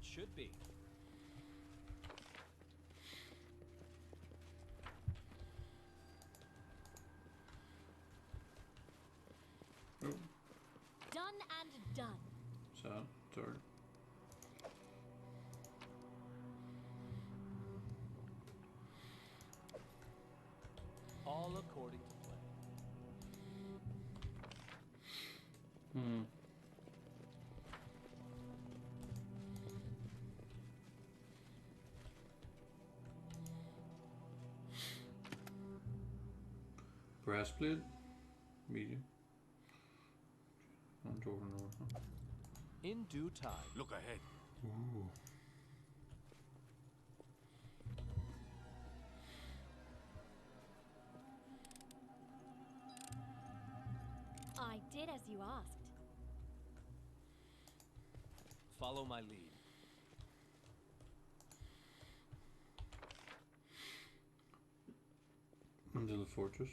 It should be. Oh. Done and done. So, third. All according to plan. Breastplate. Medium. And over and over. Huh? In due time. Look ahead. Ooh. I did as you asked. Follow my lead. Into the fortress.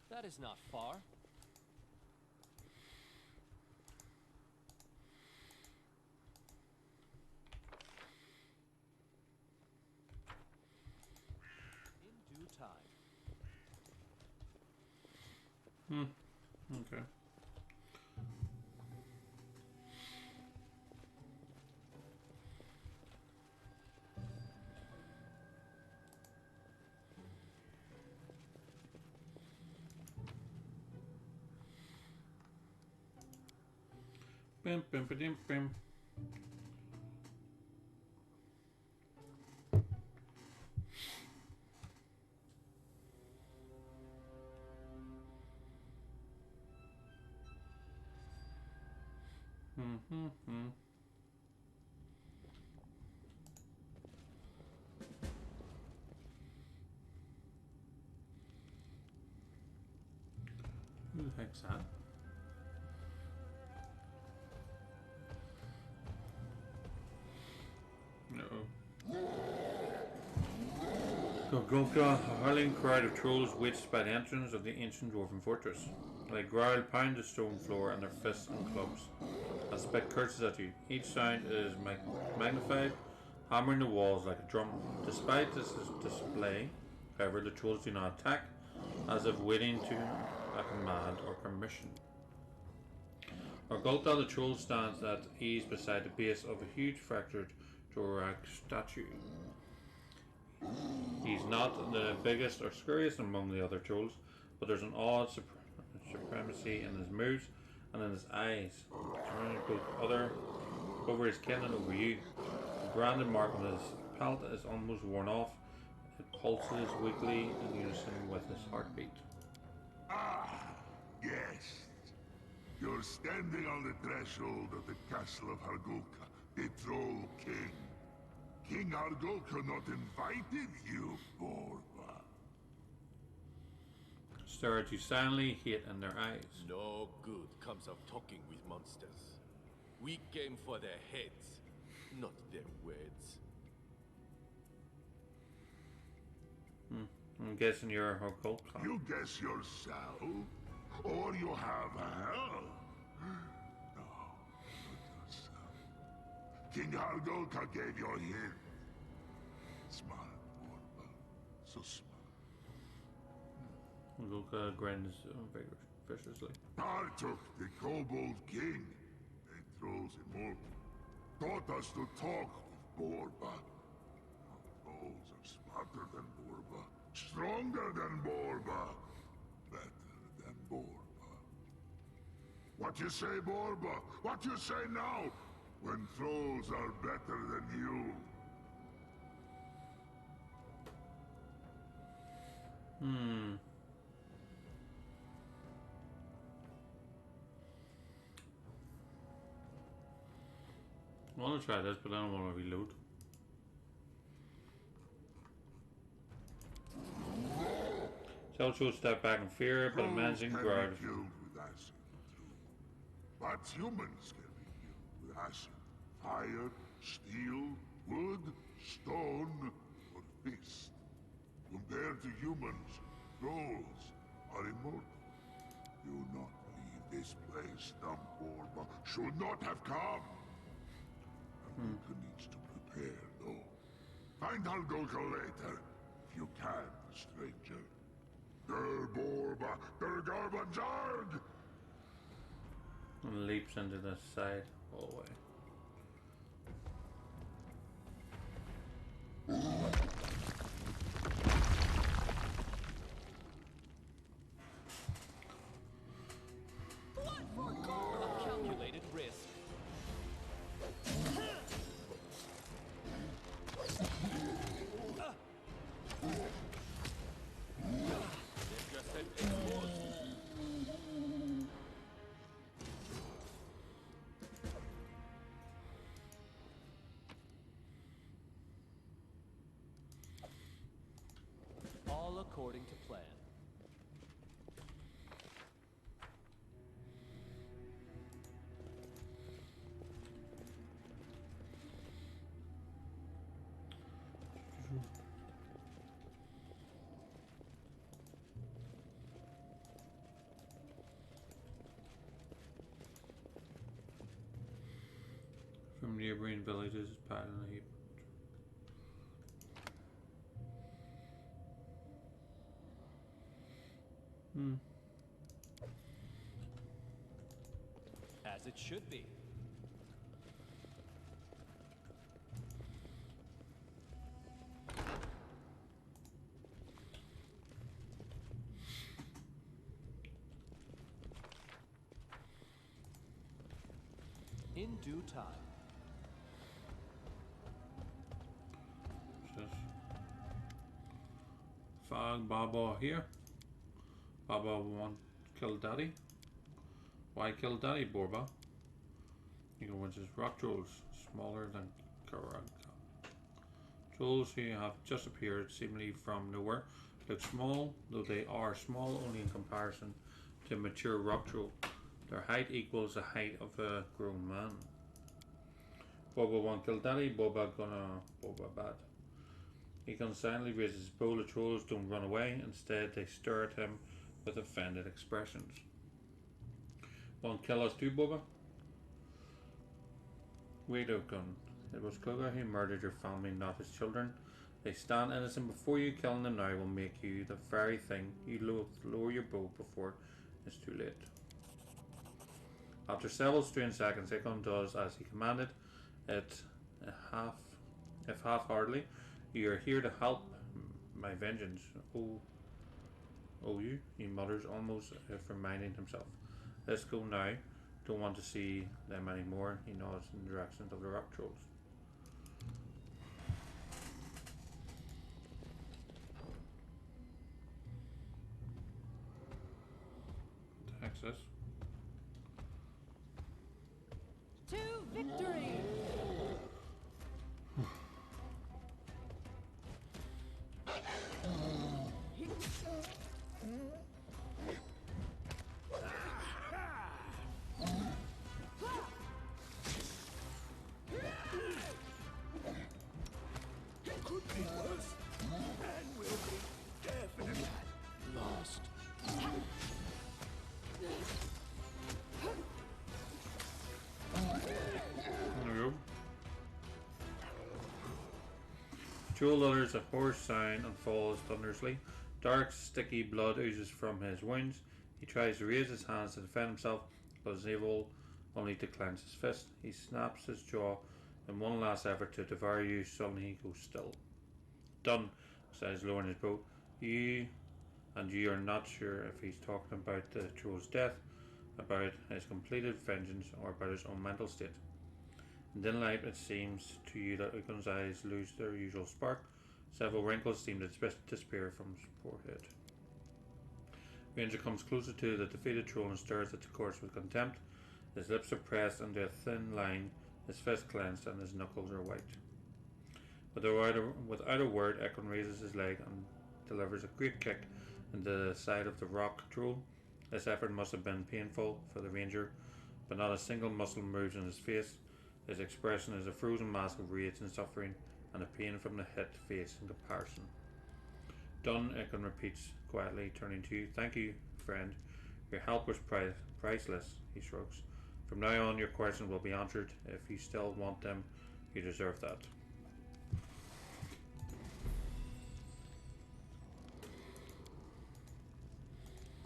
That is not far. In due time. Okay. Bim, bim, bim, bim. Who the heck's that? No. Gogolka, a hurling crowd of trolls waits by the entrance of the ancient dwarven fortress. They growl, pound the stone floor and their fists and clubs. A spit curses at you. Each sound is magnified, hammering the walls like a drum. Despite this display, however, the trolls do not attack, as if waiting to a command or permission. Gogolka the troll stands at ease beside the base of a huge fractured Dvorak statue. He's not the biggest or scariest among the other trolls, but there's an odd supremacy in his moves and in his eyes, turning both over his kin and over you. The branded mark on his pelt is almost worn off. It pulses weakly in unison with his heartbeat. Ah, yes. You're standing on the threshold of the castle of Hargulka, the Troll King. King Hargulka not invited you, Borba. Stare at you silently, hate in their eyes. No good comes of talking with monsters. We came for their heads, not their words. I'm guessing you're Hargulka. You guess yourself? Or you have help? No, not yourself. King Hargulka gave you a hint. Smart, Borba. So smart. Hargulka grins viciously. Tartuk, the Kobold King, the Trolls immortal, taught us to talk with Borba. Trolls are smarter than Borba, stronger than Borba, better than Borba. What you say, Borba? What you say now? When trolls are better than you? I want to try this, but I don't want to reload. Selcho step back in fear, but imagine Trolls guard. can be killed with acid, too. But humans can be killed with acid. Fire, steel, wood, stone, or fist. Compared to humans, trolls are immortal. Do not believe This place, Borba, should not have come. Algolka needs to prepare, though. Find Algolka later, if you can, stranger. Der Borba, der Garbazard! And leaps into the side hallway. A calculated risk. They've just had exposed. All according to plan. From neighboring villages, piled in a heap. As it should be. In due time. What's this? Fog Baba here. Baba want to kill Daddy. Why kill Daddy, Borba? You know, which is rock trolls, smaller than Karag. Trolls who have just appeared seemingly from nowhere look small, though they are small only in comparison to a mature rock troll. Their height equals the height of a grown man. Boba won't kill Daddy, Boba bad. He constantly raises his bow. The trolls don't run away, instead they stare at him with offended expressions. Won't kill us too, Boba? Wait, Okun. It was Koga who murdered your family, not his children. They stand innocent before you. Killing them now will make you the very thing you lower your bow before it's too late. After several strange seconds, Okun does as he commanded. If half-heartedly, you are here to help my vengeance. Oh, you? He mutters, almost reminding himself. Let's go now. Don't want to see them anymore. He nods in the direction of the rock trolls. Access. To victory! Troll utters a hoarse sound and falls thunderously. Dark, sticky blood oozes from his wounds. He tries to raise his hands to defend himself, but is able only to clench his fist. He snaps his jaw in one last effort to devour you. Suddenly he goes still. Done, says, lowering his bow. You are not sure if he's talking about the troll's death, about his completed vengeance, or about his own mental state. In dim light, it seems to you that Ukun's eyes lose their usual spark. Several wrinkles seem to disappear from his forehead. Ranger comes closer to the defeated troll and stares at the corpse with contempt. His lips are pressed into a thin line, his fist clenched, and his knuckles are white. Without a word, Ekon raises his leg and delivers a great kick into the side of the rock troll. This effort must have been painful for the ranger, but not a single muscle moves in his face. His expression is a frozen mask of rage and suffering, and a pain from the hit face in comparison. Done, Ekon repeats quietly, turning to you. Thank you, friend. Your help was priceless, he shrugs. From now on, your questions will be answered. If you still want them, you deserve that.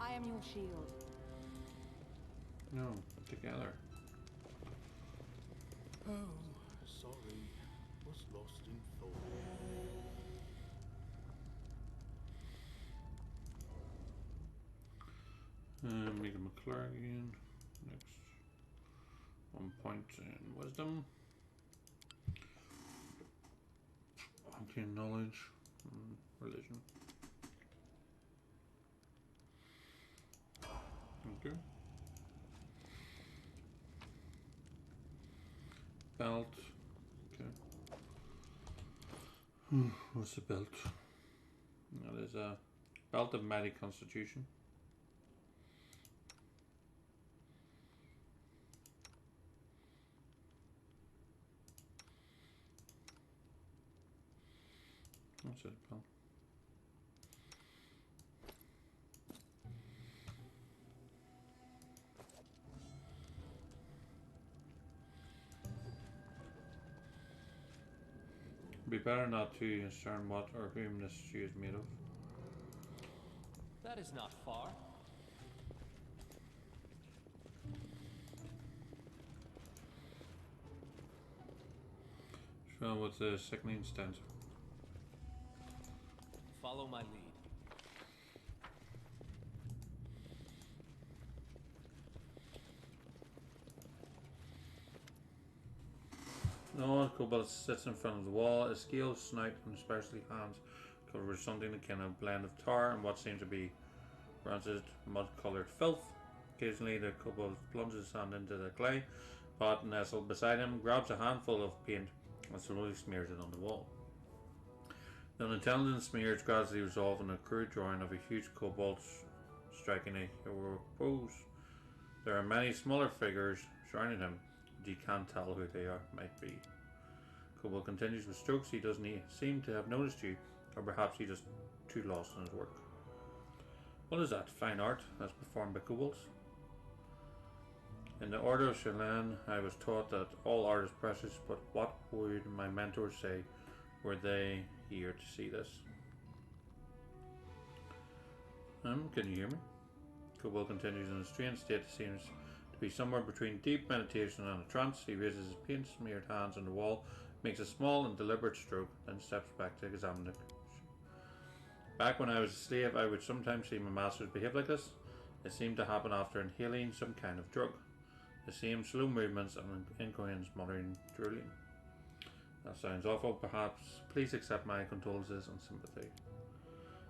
I am your shield. No, together. Oh, sorry. Was lost in thought. Make him a cleric again. Next. 1 point in wisdom. Okay, knowledge. Religion. Okay. Belt. Okay. What's the belt? That is a belt of mighty constitution. What's it belt? Be better not to discern what or whom this shoe is made of. That is not far. So what's the sickening stench? Follow my lead. No, Cobalt sits in front of the wall, his scales, snout, and especially hands covered with something that kind of blend of tar and what seems to be rancid mud-coloured filth. Occasionally, the Cobalt plunges his hand into the clay pot nestled beside him, grabs a handful of paint, and slowly smears it on the wall. The unintelligent smears gradually resolve in a crude drawing of a huge Cobalt striking a heroic pose. There are many smaller figures surrounding him, but you can't tell who they might be. Cobalt continues with strokes. He doesn't seem to have noticed you, or perhaps he's just too lost in his work. What is that? Fine art as performed by kobolds? In the Order of Shallan, I was taught that all art is precious, but what would my mentors say were they here to see this? Can you hear me? Kobold continues in a strange state that seems to be somewhere between deep meditation and a trance. He raises his paint-smeared hands on the wall, makes a small and deliberate stroke, then steps back to examine it. Back when I was a slave, I would sometimes see my masters behave like this. It seemed to happen after inhaling some kind of drug. The same slow movements and incoherent muttering, drooling. That sounds awful, perhaps. Please accept my condolences and sympathy.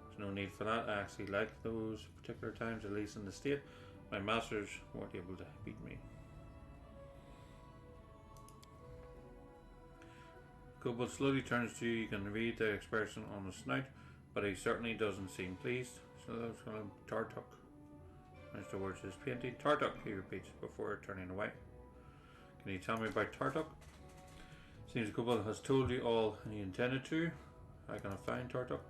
There's no need for that. I actually like those particular times, at least in the state. My masters weren't able to beat me. Kobold slowly turns to you. You can read the expression on his snout, but he certainly doesn't seem pleased. So that's going to Tartuk. As towards his painting. Tartuk, he repeats before turning away. Can you tell me about Tartuk? Seems the Kobold has told you all he intended to. How can I find Tartuk?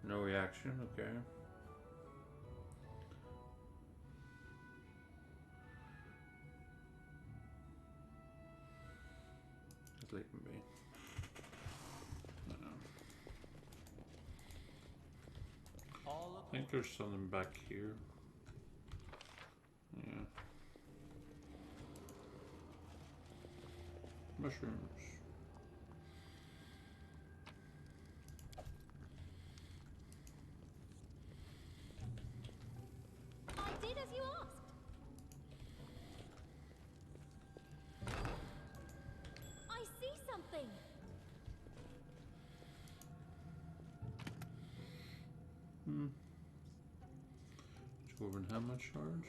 No reaction, okay. Just leave him be. No. I think there's something back here. Yeah. Mushrooms. I did as you asked. I see something. Dwarven hammer charge.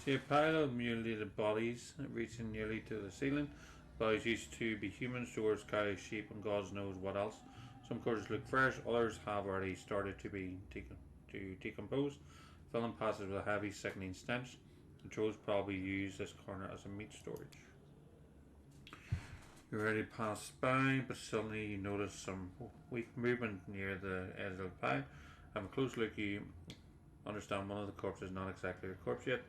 See a pile of mutilated bodies reaching nearly to the ceiling. Bodies used to be humans, dwarves, cows, sheep, and God knows what else. Some corpses look fresh, others have already started to decompose. filling passes with a heavy, sickening stench. The trolls probably use this corner as a meat storage. You already pass by, but suddenly you notice some weak movement near the edge of the pile. Have a close look, you understand one of the corpses is not exactly a corpse yet.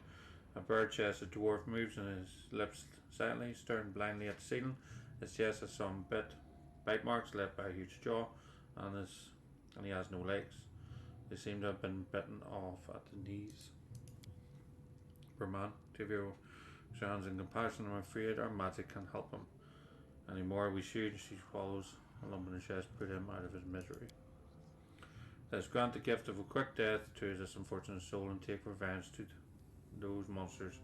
A bird-chested dwarf moves and his lips silently, staring blindly at the ceiling. His chest has some bite marks left by a huge jaw, and he has no legs. They seem to have been bitten off at the knees. Poor man, Tivio sounds in compassion. I'm afraid our magic can't help him anymore. We should. She swallows a lump in his chest, put him out of his misery. Let's grant the gift of a quick death to this unfortunate soul and take revenge to those monsters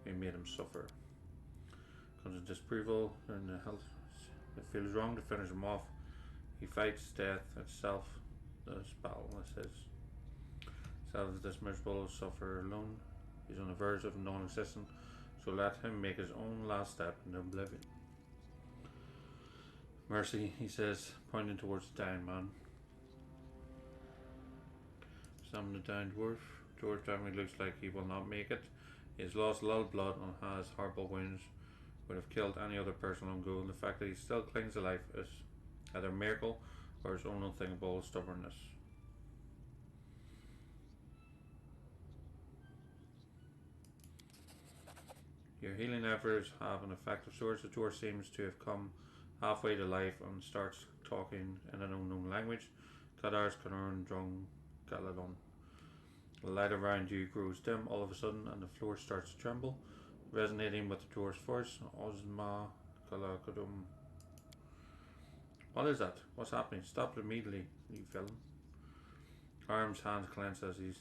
who made him suffer. Comes a disapproval and the health. It feels wrong to finish him off. He fights death itself. This battle is his. Self this miserable sufferer alone. He's on the verge of non-existence, so let him make his own last step into oblivion. Mercy, he says, pointing towards the dying man. Examine the dying dwarf. Dwarf definitely looks like he will not make it. He has lost a lot of blood and has horrible wounds. Would have killed any other person on go. The fact that he still clings to life is either a miracle or his own unthinkable stubbornness. Your healing efforts have an effect of sorts. The dwarf seems to have come halfway to life and starts talking in an unknown language. Kadars, Kanorn, Drung, Galadon. The light around you grows dim all of a sudden and the floor starts to tremble, resonating with the dwarf's voice. Ozma Kalakadum. What is that? What's happening? Stop it immediately, you villain. Arm's hands clench as he's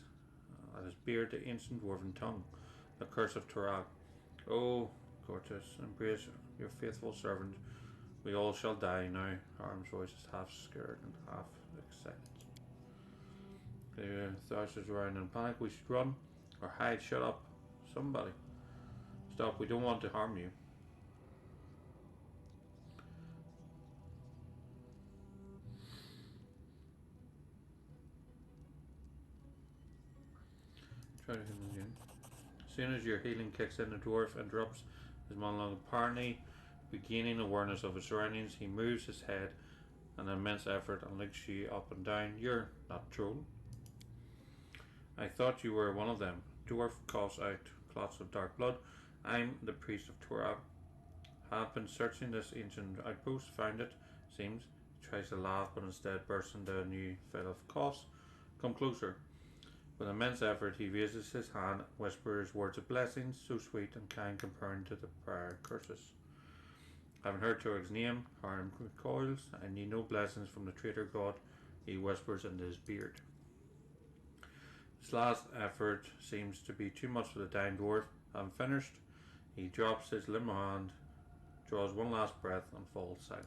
at his beard, the ancient dwarven tongue. The curse of Turag. Oh, Cortus, embrace your faithful servant. We all shall die now. Arm's voice is half scared and half excited. The thrashers around in panic. We should run or hide. Shut up. Somebody. Stop. We don't want to harm you. Try to hit him again. As soon as your healing kicks in, the dwarf interrupts his monologue. Apparently, regaining awareness of his surroundings, he moves his head in an immense effort and looks you up and down. You're not troll. I thought you were one of them. Dwarf coughs out clots of dark blood. I'm the priest of Turag. Have been searching this ancient outpost. Found it. Seems. He tries to laugh, but instead bursts into a new fit of coughs. Come closer. With immense effort, he raises his hand, whispers words of blessings, so sweet and kind compared to the prior curses. Having heard Turag's name, Harm recoils. I need no blessings from the traitor god, he whispers into his beard. His last effort seems to be too much for the dying dwarf. Having finished, he drops his limp hand, draws one last breath, and falls silent.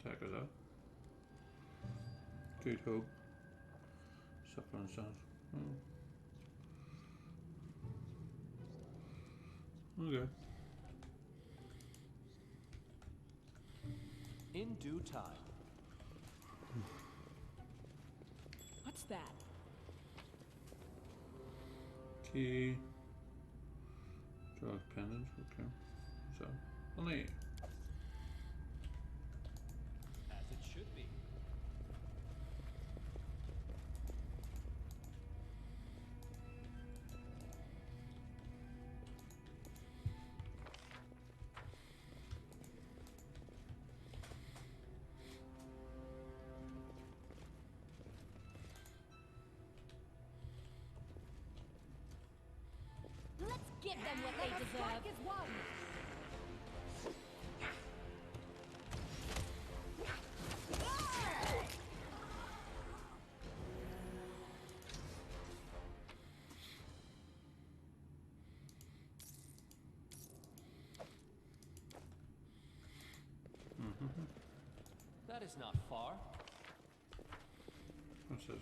What is that? Good hope. Suffering sound. Okay. In due time. What's that? Key. Drug pendant. Okay. So, only. As it should be. Let's give them what they deserve. Is one. That is not far. What's this?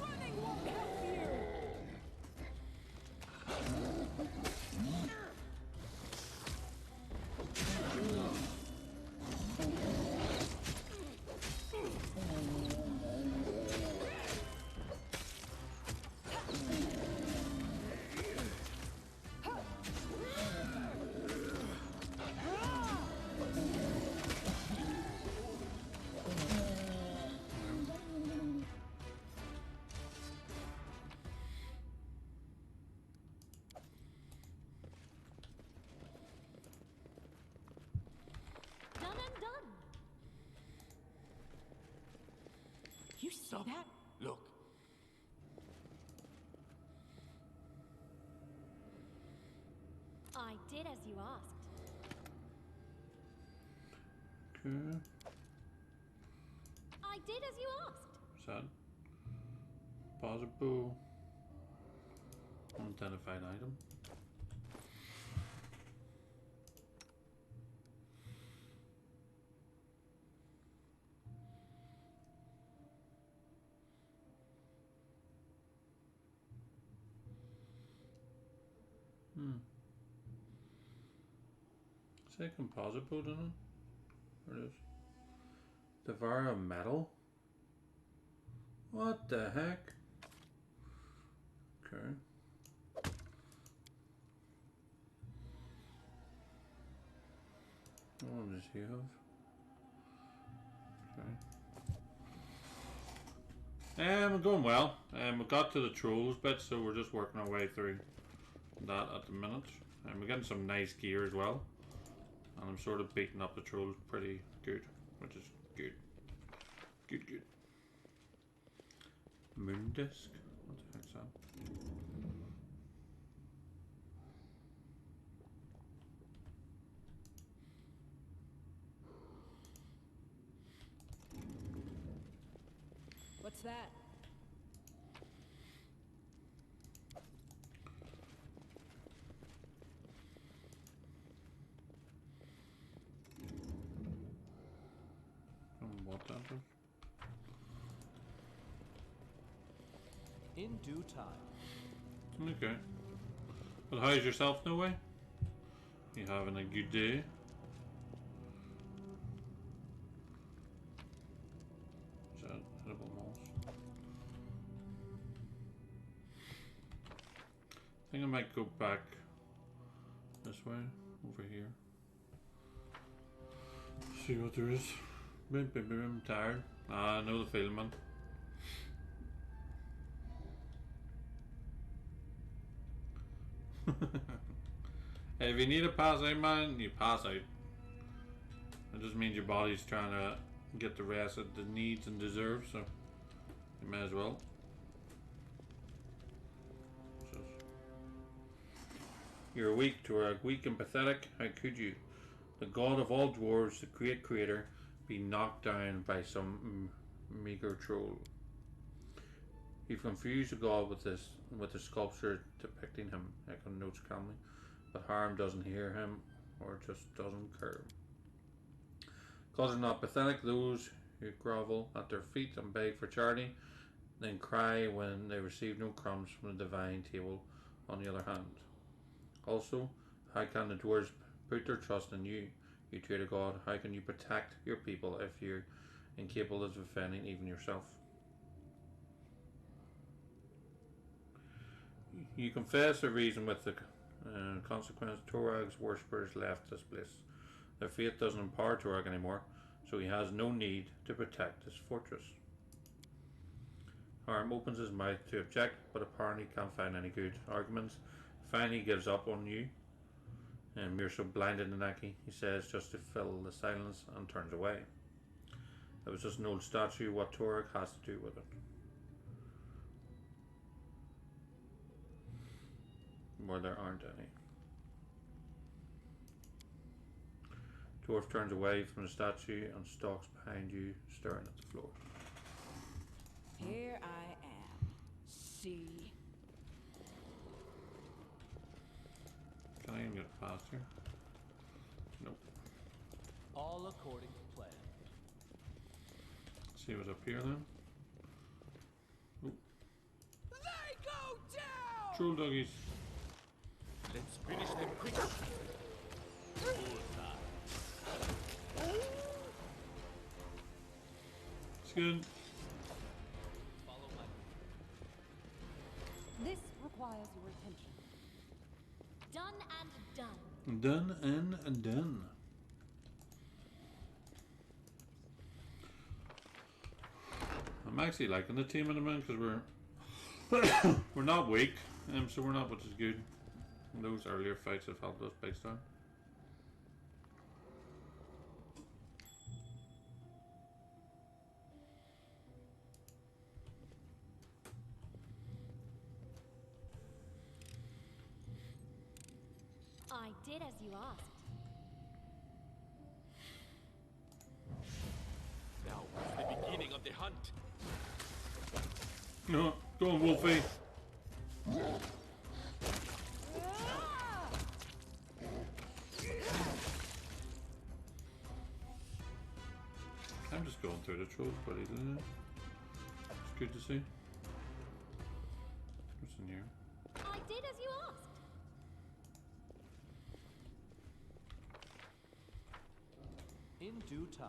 Running won't help you. See that? Look. I did as you asked. Okay. I did as you asked. Sad. Possible. Unidentified item. Say composite boat, isn't it? There it is. Devour a metal? What the heck? Okay. What does he have? Okay. We're going well. We got to the trolls bit, so we're just working our way through that at the minute. And we're getting some nice gear as well. And I'm sort of beating up the trolls pretty good, which is good. Good. Moon disc? What the heck's that? What's that? What that is? In due time. Okay. Well, how's yourself, no way? You having a good day? Is that edible moss? I think I might go back this way, over here. See what there is. I'm tired. I know the feeling, man. If you need to pass out, man, you pass out. It just means your body's trying to get the rest it needs and deserves, so you may as well. You're weak, Turag. Weak and pathetic. How could you? The god of all dwarves, the great creator, be knocked down by some meager troll. You've confused the god with the sculpture depicting him, Echo notes calmly, but harm doesn't hear him or just doesn't care. Gods are not pathetic, those who grovel at their feet and beg for charity, then cry when they receive no crumbs from the divine table, on the other hand. Also, how can the dwarves put their trust in you? You traitor god, how can you protect your people if you're incapable of defending even yourself? You confess the reason with the consequence. Torag's worshippers left this place. Their fate doesn't empower Torag anymore, so he has no need to protect his fortress. Harm opens his mouth to object, but apparently can't find any good arguments. Finally gives up on you. And you're so blinded, Nanaki, he says, just to fill the silence, and turns away. It was just an old statue. What Torag has to do with it? Where there aren't any. Dwarf turns away from the statue and stalks behind you, staring at the floor. Here I am. See. Can I even get past here? Nope. All according to plan. See what's up here then. Ooh. They go down! Troll doggies. Let's finish them quick. It's good. Follow my This requires your attention. Done and done. Done and done. I'm actually liking the team in a minute because we're not weak, so we're not, which is good. Those earlier fights have helped us big time. did as you asked. Now is the beginning of the hunt. No, go on, Wolfie. I'm just going through the trolls buddy, isn't it? It's good to see. What's in here? I did as you asked. In due time.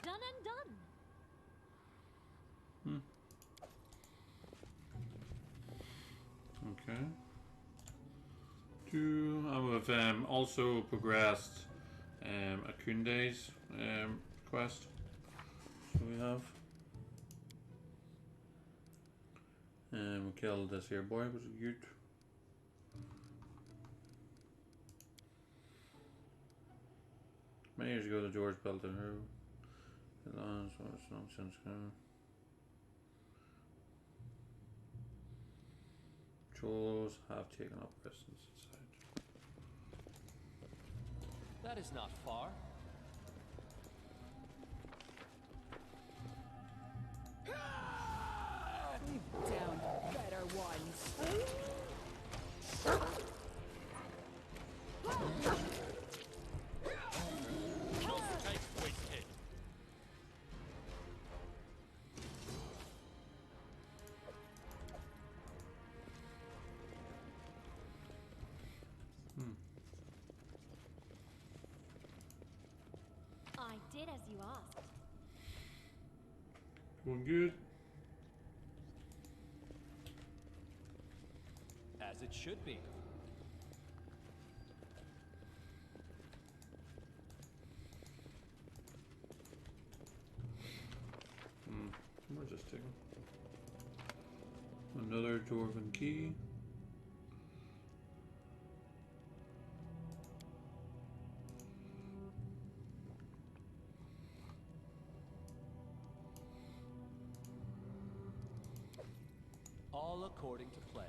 Done and done. Okay. I've also progressed Akunde's quest. So we have. We killed this here boy, was it good? Many years ago the George built a road. It lands, so it's nonsense now. Trolls have taken up residence inside. That is not far. We've downed better ones. No time wasted. I did as you asked. Going good. As it should be. We're just taking another dwarven key. All according to plan.